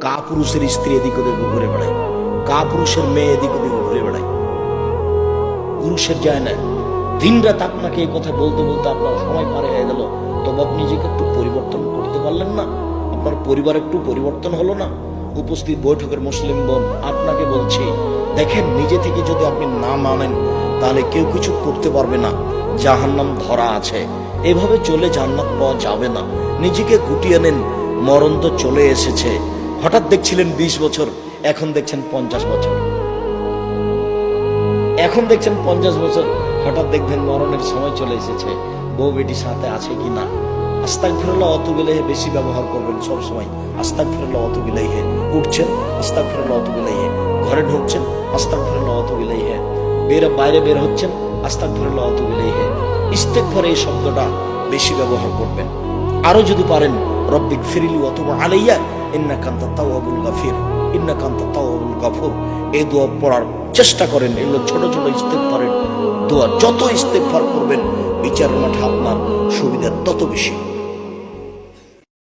কাপুরুষের স্ত্রী এদিক ওদিক ঘুরে বেড়ায়, কাপুরুষের মেয়ে এদিক ওদিক ঘুরে বেড়ায়, পুরুষের যায় না। দিন রাত আপনাকে এই কথা বলতে বলতে আপনার সময় পার হয়ে গেল, তবে আপনি নিজেকে একটু পরিবর্তন করতে পারলেন না? আপনার পরিবার একটু পরিবর্তন হলো না? উপস্থিত বৈঠকের মুসলিম বোন, আপনাকে বলছি, দেখেন নিজে থেকে যদি আপনি না মানেন তাহলে কেউ কিছু করতে পারবে না। জাহান্নাম ধরা আছে, এভাবে চলে জান্নাত পাওয়া যাবে না। নিজেকে গুটিয়ে নেন, মরণ তো চলে এসেছে। হঠাৎ দেখছিলেন 20 বছর, এখন দেখছেন 50 বছর, এখন দেখছেন 50 বছর, হঠাৎ দেখবেন মরণের সময় চলে এসেছে। বউ বেটি সাথে আছে কিনা? আস্তাগফিরুল্লাহ অতুবিলাইহে বেশি ব্যবহার করবেন সব সময়। আস্তাগফিরুল্লাহ অতুবিলাইহে, উঠছেন আস্তাগফিরুল্লাহ অতুবিলাইহে, ঘরে ঢুকছেন আস্তাগফিরুল্লাহ অতুবিলাইহে, বাইরে বের হচ্ছেন আস্তাগফিরুল্লাহ অতুবিলাইহে। ইস্তেগফার এই শব্দটা বেশি ব্যবহার করবেন। আরো যদি পারেন রব্বিক ফিরলি ওয়া তুব আলাইয়া ইন্নাকা আনতাত তাওয়াবুল গাফির, ইন্নাকা আনতাত তাওয়াবুল গাফুর, এই দোয়া পড়ার চেষ্টা করেন। এগুলো ছোট ছোট ইস্তেগফারের দোয়া, যত ইস্তেগফার করবেন বিচারের মাঠে আপনার সুবিধা তত বেশি।